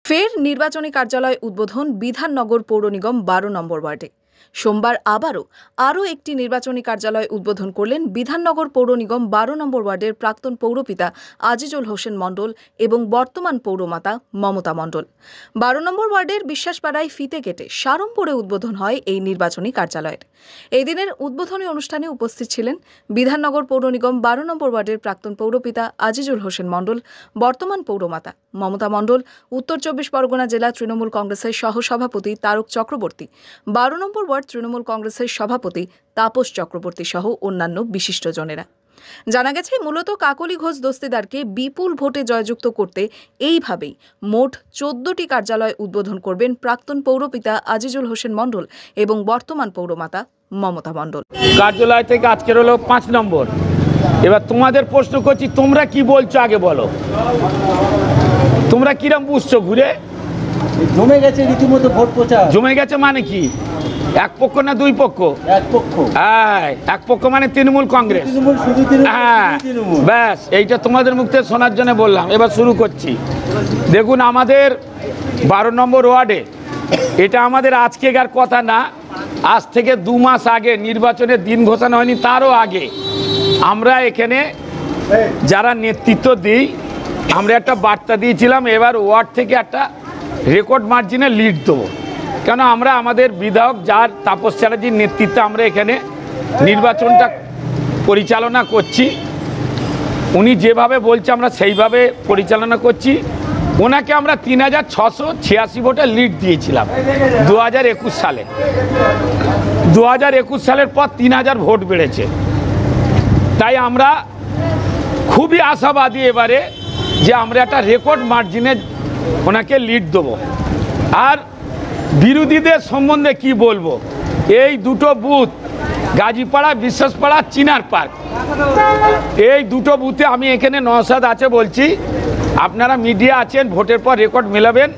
ফের নির্বাচনী কার্যালয় উদ্বোধন বিধাননগর পৌর নিগম 12 নম্বর ওয়ার্ডে। সোমবার আরও একটি নির্বাচনী কার্যালয় উদ্বোধন করলেন বিধাননগর পৌর নিগম 12 নম্বর ওয়ার্ডের প্রাক্তন পৌরপিতা আজিজুল হোসেন মণ্ডল এবং বর্তমান পৌরমাতা মমতা মণ্ডল। 12 নম্বর ওয়ার্ডের বিশ্বাসপাড়ায় ফিতে কেটে সাড়ম্বরে উদ্বোধন হয় এই নির্বাচনী কার্যালয়ের। এই দিনের উদ্বোধনী অনুষ্ঠানে উপস্থিত ছিলেন বিধাননগর পৌর নিগম 12 নম্বর ওয়ার্ডের প্রাক্তন পৌরপিতা আজিজুল হোসেন মণ্ডল, বর্তমান পৌরমাতা মমতা মণ্ডল, উত্তর 24 পরগনা জেলা তৃণমূল কংগ্রেসের সহসভাপতি তারক চক্রবর্তী, 12 নম্বর ওয়ার্ড তৃণমূল কংগ্রেসের সভাপতি তাপস চক্রবর্তী সহ অন্যান্য বিশিষ্টজনেরা। জানা গেছে, মূলত কাকলি ঘোষ দস্তিদারকে বিপুল ভোটে জয়যুক্ত করতে এইভাবেই মোট 14টি কার্যালয় উদ্বোধন করবেন প্রাক্তন পৌরপিতা আজিজুল হোসেন মণ্ডল এবং বর্তমান পৌরমাতা মমতা মণ্ডল। কার্যালয় থেকে আজকের হলো 5 নম্বর। এবার তোমাদের প্রশ্ন করছি, তোমরা কি বলছো আগে বলো। তোমরা কিরম বুঝছো? ঘুরে জমে গেছে রীতিমতো ভোট প্রচার। জমে গেছে মানে কি? এক পক্ষ না দুই পক্ষ? এক পক্ষ। হ্যাঁ, এক পক্ষ মানে তৃণমূল কংগ্রেস। হ্যাঁ, ব্যাস এইটা তোমাদের মুখ থেকে শোনার জন্য বললাম। এবার শুরু করছি। দেখুন, আমাদের 12 নম্বর ওয়ার্ডে, এটা আমাদের আজকেকার কথা না, আজ থেকে 2 মাস আগে নির্বাচনের দিন ঘোষণা হয়নি, তারও আগে আমরা এখানে যারা নেতৃত্ব দিই, আমরা একটা বার্তা দিয়েছিলাম, এবার ওয়ার্ড থেকে একটা রেকর্ড মার্জিনে লিড দেবো। কেন, আমরা আমাদের বিধায়ক যার তাপস চ্যাটার্জির নেতৃত্বে আমরা এখানে নির্বাচনটা পরিচালনা করছি। উনি যেভাবে বলছে আমরা সেইভাবে পরিচালনা করছি। ওনাকে আমরা 3686 ভোটে লিড দিয়েছিলাম 2021 সালে। 2021 সালের পর 3000 ভোট বেড়েছে। তাই আমরা খুবই আশাবাদী এবারে যে আমরা একটা রেকর্ড মার্জিনে ওনাকে লিড দেবো। আর বিরোধীদের সম্বন্ধে কি বলবো, এই দুটো বুথ গাজীপাড়া, বিশ্বাসপাড়া, চিনার পার্ক, এই দুটো বুথে আমি এখানে নওশাদ আছে বলছি, আপনারা মিডিয়া আছেন, ভোটের পর রেকর্ড মেলাবেন।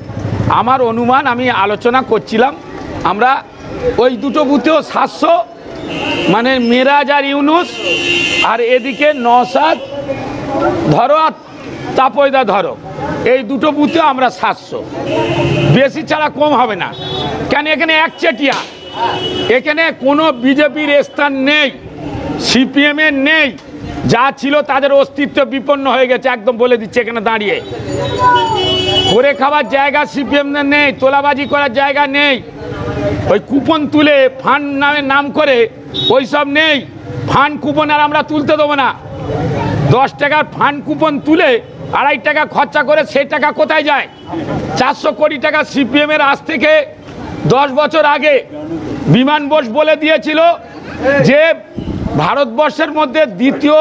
আমার অনুমান, আমি আলোচনা করছিলাম, আমরা ওই দুটো বুথেও 700 মানে মেরাজ আর ইউনুস, আর এদিকে নওশাদ ধরো আর তাপয়দা ধরো, এই দুটো বুথে আমরা 700, বেশি ছাড়া কম হবে না। কেন, এখানে একচেটিয়া, এখানে কোনো বিজেপির স্থান নেই, সিপিএমের নেই, যা ছিল তাদের অস্তিত্ব বিপন্ন হয়ে গেছে, একদম বলে দিচ্ছে এখানে দাঁড়িয়ে। করে খাওয়ার জায়গা সিপিএমদের নেই, তোলাবাজি করার জায়গা নেই, ওই কুপন তুলে ফান্ড নাম করে ওইসব নেই। ফান্ড কুপন আর আমরা তুলতে দেবো না। 10 টাকার ফান্ড কুপন তুলে 2.5 টাকা খরচা করে সেই টাকা কোথায় যায়? 400 কোটি টাকা সিপিএমের আজ থেকে 10 বছর আগে বিমান বোস বলে দিয়েছিল যে ভারতবর্ষের মধ্যে দ্বিতীয়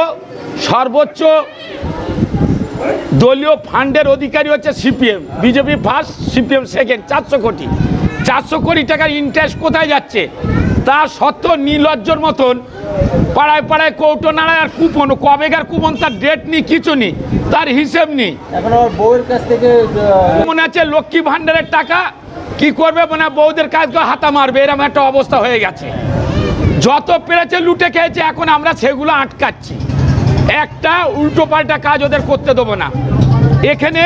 সর্বোচ্চ দলীয় ফান্ডের অধিকারী হচ্ছে CPM, BJP first, CPM second. 400 কোটি টাকার ইন্টারেস্ট কোথায় যাচ্ছে? তা সত্ত্বেও নির্লজ্জর মতন পাড়ায় পাড়ায় কৌটো নাড়ায় আর কুপন, কবেকার কুপন তার ডেট নেই, কিছু নেই, তার হিসেব নেই। এখন আমার বউয়ের কাছ থেকে মনে আছে লক্ষ্মী ভাণ্ডারের টাকা কি করবে, মানে বউদের কাজকে হাতা মারবে, এরকম একটা অবস্থা হয়ে গেছে। যত পেরেছে লুটে খেয়েছে, এখন আমরা সেগুলো আটকাচ্ছি। একটা উল্টো পাল্টা কাজ ওদের করতে দেবো না। এখানে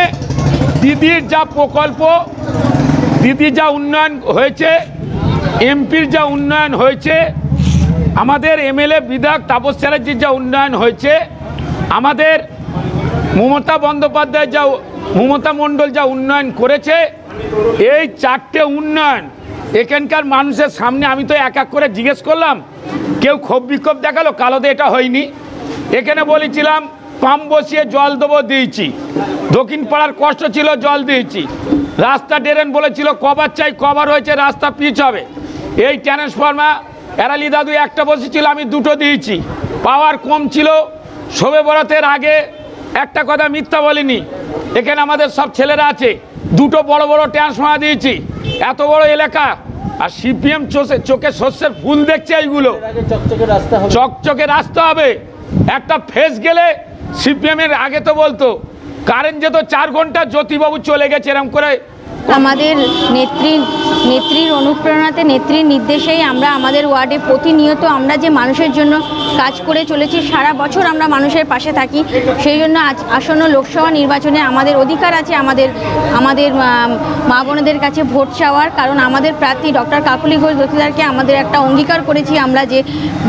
দিদির যা প্রকল্প, দিদির যা উন্নয়ন হয়েছে, এমপির যা উন্নয়ন হয়েছে, আমাদের এমএলএ বিধায়ক তাপস চ্যাটার্জির যা উন্নয়ন হয়েছে, আমাদের মমতা বন্দ্যোপাধ্যায় যা, মমতা মণ্ডল যা উন্নয়ন করেছে, এই 4টে উন্নয়ন এখানকার মানুষের সামনে আমি তো এক এক করে জিজ্ঞেস করলাম, কেউ ক্ষোভ বিক্ষোভ দেখালো, কালোদে এটা হয়নি। এখানে বলেছিলাম পাম্প বসিয়ে জল দেবো, দিয়েছি। দক্ষিণ পাড়ার কষ্ট ছিল, জল দিয়েছি। রাস্তা ড্রেন বলেছিল কভার চাই, কভার হয়েছে, রাস্তা পিচ হবে। এই ট্রান্সফর্মার এরালি দাদু একটা বসেছিল, আমি 2টো দিয়েছি। পাওয়ার কম ছিল, শবে বরাতের আগে একটা কথা মিথ্যা বলিনি। এখানে আমাদের সব ছেলেরা আছে, 2টো বড় বড় ট্রান্সফর্মার দিয়েছি। এত বড় এলাকা, আর সিপিএম চোখে শস্যের ফুল দেখছে। এইগুলো চকচকে রাস্তা হবে। একটা ফেস গেলে সিপিএমের আগে তো বলতো কারেন্ট যেত 4 ঘন্টা, জ্যোতিবাবু চলে গেছে, এরকম করে আমাদের নেত্রীর অনুপ্রেরণাতে, নেত্রীর নির্দেশেই আমরা আমাদের ওয়ার্ডে প্রতিনিয়ত আমরা যে মানুষের জন্য কাজ করে চলেছি, সারা বছর আমরা মানুষের পাশে থাকি। সেই জন্য আসন্ন লোকসভা নির্বাচনে আমাদের অধিকার আছে আমাদের মা বোনেদের কাছে ভোট চাওয়ার। কারণ আমাদের প্রার্থী ডক্টর কাকলি ঘোষ দস্তিদারকে আমাদের একটা অঙ্গীকার করেছি আমরা যে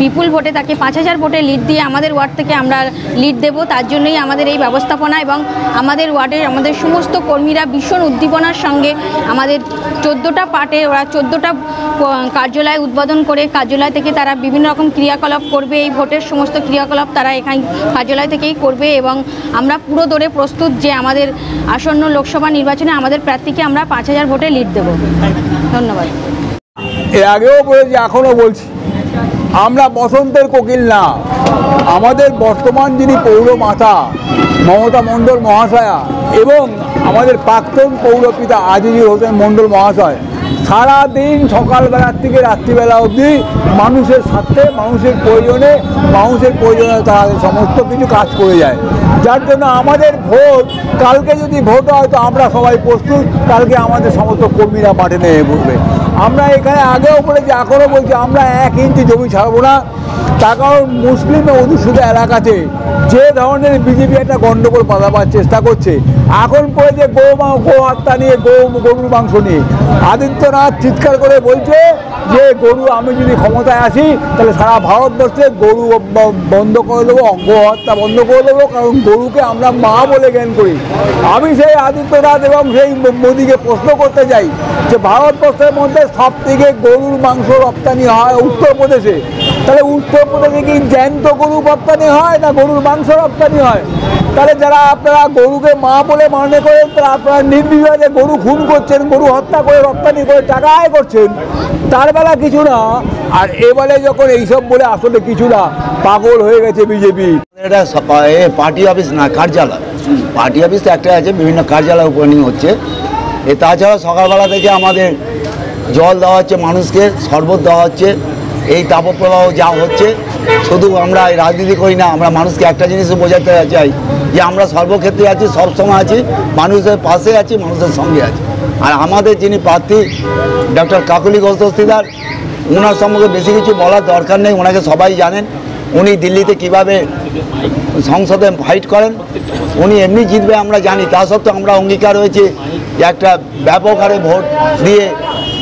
বিপুল ভোটে তাকে 5000 ভোটে লিড দিয়ে আমাদের ওয়ার্ড থেকে আমরা লিড দেব। তার জন্যই আমাদের এই ব্যবস্থাপনা এবং আমাদের ওয়ার্ডের আমাদের সমস্ত কর্মীরা ভীষণ উদ্দীপনার সঙ্গে আমাদের 14টা পার্টে ওরা 14টা কার্যালয় উদ্বোধন করে কার্যালয় থেকে তারা বিভিন্ন রকম ক্রিয়াকলাপ করবে। এই ভোটের সমস্ত ক্রিয়াকলাপ তারা এখানে কার্যালয় থেকেই করবে এবং আমরা পুরো দৌড়ে প্রস্তুত যে আমাদের আসন্ন লোকসভা নির্বাচনে আমাদের প্রার্থীকে আমরা 5000 ভোটে লিড দেব। ধন্যবাদ। এর আগেও বলেছি, এখনও বলছি, আমরা বসন্তের কোকিল না। আমাদের বর্তমান যিনি পৌরমাতা মমতা মণ্ডল মহাশয়া এবং আমাদের প্রাক্তন পৌরপিতা আজিজুল হোসেন মণ্ডল মহাশয় সারাদিন সকালবেলার থেকে রাত্রিবেলা অবধি মানুষের স্বার্থে, মানুষের প্রয়োজনে তারা সমস্ত কিছু কাজ করে যায়। যার জন্য আমাদের ভোট, কালকে যদি ভোট হয় তো আমরা সবাই প্রস্তুত, কালকে আমাদের সমস্ত কর্মীরা মাঠে নেমে বসবে। আমরা এখানে আগেও বলেছি, এখনও বলছি, আমরা 1 ইঞ্চি জমি ছাড়বো না। তার কারণ মুসলিম অধ্যুষিত এলাকাতে যে ধরনের বিজেপি একটা গণ্ডগোল বাঁধাবার চেষ্টা করছে, এখন পড়েছে গো হত্যা নিয়ে, গরুর মাংস নিয়ে। আদিত্যনাথ চিৎকার করে বলছে যে আমি যদি ক্ষমতায় আসি তাহলে সারা ভারতবর্ষে গরু বন্ধ করে দেবো, গো হত্যা বন্ধ করে দেবো, কারণ গরুকে আমরা মা বলে জ্ঞান করি। আমি সেই আদিত্যনাথ এবং সেই মোদিকে প্রশ্ন করতে চাই যে ভারতবর্ষের মধ্যে সবথেকে গরুর মাংস রপ্তানি হয় উত্তরপ্রদেশে, তাহলে উত্তরপ্রদেশে কি জ্যান্ত গরু রপ্তানি হয় না গরুর মাংস রপ্তানি হয়? তাহলে যারা আপনারা গরুকে মা বলে মনে করেন, তারা আপনারা নির্বিবাদে গরু খুন করছেন, গরু হত্যা করে রপ্তানি করে টাকা আয় করছেন, তার বেলা কিছু না। আর এবারে যখন এইসব বলে আসলে কিছু না, পাগল হয়ে গেছে বিজেপি। এটা পার্টি অফিস না, কার্যালয়। পার্টি অফিস তো একটা আছে, বিভিন্ন কার্যালয় ওপেনিং হচ্ছে। তাছাড়া সকালবেলা থেকে আমাদের জল দেওয়া হচ্ছে, মানুষকে শরবত দেওয়া হচ্ছে। এই তাপপ্রবাহ যা হচ্ছে, শুধু আমরা রাজনীতি করি না, আমরা মানুষকে একটা জিনিসও বোঝাতে চাই যে আমরা সর্বক্ষেত্রে আছি, সবসময় আছি, মানুষের পাশে আছি, মানুষের সঙ্গে আছি। আর আমাদের যিনি প্রার্থী ডক্টর কাকলি ঘোষ দস্তিদার, ওনার সম্পর্কে বেশি কিছু বলার দরকার নেই, ওনাকে সবাই জানেন। উনি দিল্লিতে কিভাবে সংসদে ফাইট করেন, উনি এমনি জিতবে আমরা জানি। তা সত্ত্বেও আমরা অঙ্গীকার হয়েছে যে একটা ব্যাপক হারে ভোট দিয়ে,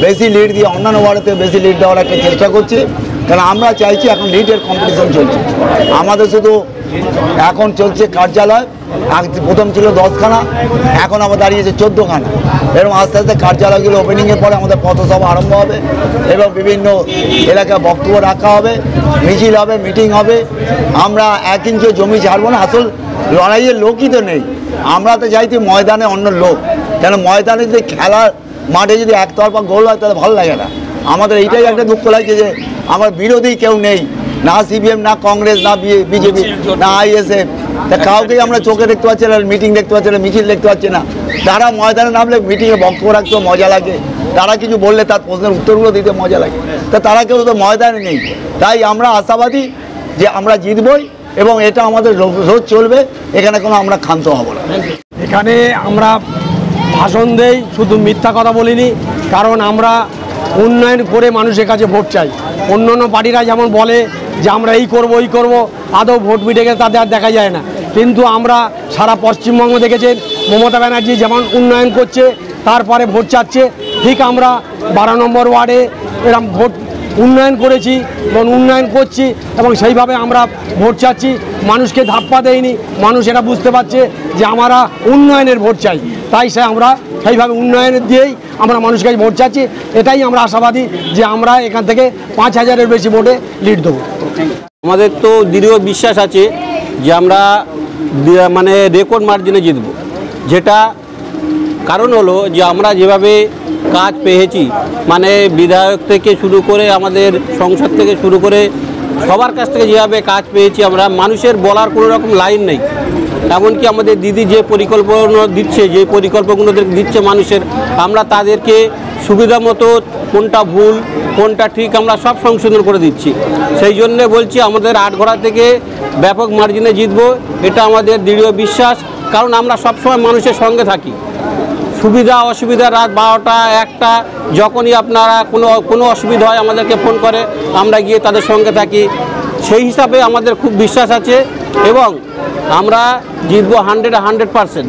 বেশি লিড দিয়ে, অন্যান্য ওয়ার্ডেতে বেশি লিড দেওয়ার একটা চেষ্টা করছি। কারণ আমরা চাইছি, এখন লিডের কম্পিটিশন চলছে আমাদের, শুধু এখন চলছে কার্যালয়। প্রথম ছিল 10খানা, এখন আবার দাঁড়িয়েছে 14খানা। এরকম আস্তে আস্তে কার্যালয়গুলো ওপেনিংয়ের পরে আমাদের পথসভা আরম্ভ হবে এবং বিভিন্ন এলাকায় বক্তব্য রাখা হবে, মিছিল হবে, মিটিং হবে। আমরা 1 ইঞ্চি জমি ছাড়বো না। আসল লড়াইয়ের লোকই তো নেই। আমরা তো চাইছি ময়দানে অন্য লোক, কেন ময়দানে যদি খেলার মাঠে যদি একতরফা গোল হয় তাহলে ভালো লাগে না। আমাদের এইটাই একটা দুঃখ লাগছে যে আমার বিরোধী কেউ নেই, না সিপিএম, না কংগ্রেস, না বিজেপি, না আইএসএফ। তা কাউকেই আমরা চোখে দেখতে পাচ্ছি না, মিটিং দেখতে পাচ্ছি না, মিছিল দেখতে পাচ্ছি না। তারা ময়দানে নামলে মিটিংয়ে বক্তব্য রাখতেও মজা লাগে, তারা কিছু বললে তার প্রশ্নের উত্তরগুলো দিতে মজা লাগে। তা তারা কেউ তো ময়দানে নেই। তাই আমরা আশাবাদী যে আমরা জিতবই এবং এটা আমাদের রোজ চলবে, এখানে কোনো আমরা ক্ষান্ত হব না। এখানে আমরা ভাষণ দেই, শুধু মিথ্যা কথা বলিনি। কারণ আমরা উন্নয়ন করে মানুষের কাছে ভোট চাই। অন্য অন্য পার্টিরা যেমন বলে যে আমরা এই করব ওই করব, আদৌ ভোট মিটে গেলে তাদের আর দেখা যায় না। কিন্তু আমরা সারা পশ্চিমবঙ্গ দেখেছেন মমতা ব্যানার্জি যেমন উন্নয়ন করছে, তারপরে ভোট চাচ্ছে। ঠিক আমরা 12 নম্বর ওয়ার্ডে এরকম ভোট উন্নয়ন করেছি এবং উন্নয়ন করছি এবং সেইভাবে আমরা ভোট চাচ্ছি। মানুষকে ধাপ্পা দেয়নি, মানুষ এটা বুঝতে পারছে যে আমরা উন্নয়নের ভোট চাই। তাই আমরা সেইভাবে উন্নয়নের দিয়েই আমরা মানুষের কাছে ভোট চাচ্ছি। এটাই আমরা আশাবাদী যে আমরা এখান থেকে 5000-এর বেশি ভোটে লিড দেবো। আমাদের তো দৃঢ় বিশ্বাস আছে যে আমরা মানে রেকর্ড মার্জিনে জিতব। যেটা কারণ হলো যে আমরা যেভাবে কাজ পেয়েছি, মানে বিধায়ক থেকে শুরু করে আমাদের সংসদ থেকে শুরু করে সবার কাছ থেকে যেভাবে কাজ পেয়েছি, আমরা মানুষের বলার কোনো রকম লাইন নেই। এমনকি আমাদের দিদি যে পরিকল্পনা দিচ্ছে, যে পরিকল্পনাগুলো দিচ্ছে মানুষের, আমরা তাদেরকে সুবিধা মতো কোনটা ভুল কোনটা ঠিক আমরা সব সংশোধন করে দিচ্ছি। সেই জন্যে বলছি আমাদের আটঘরা থেকে ব্যাপক মার্জিনে জিতব, এটা আমাদের দৃঢ় বিশ্বাস। কারণ আমরা সবসময় মানুষের সঙ্গে থাকি, সুবিধা অসুবিধা রাত 12টা 1টা যখনই আপনারা কোনো অসুবিধা হয় আমাদেরকে ফোন করে, আমরা গিয়ে তাদের সঙ্গে থাকি। সেই হিসাবে আমাদের খুব বিশ্বাস আছে এবং আমরা জিতবো 100%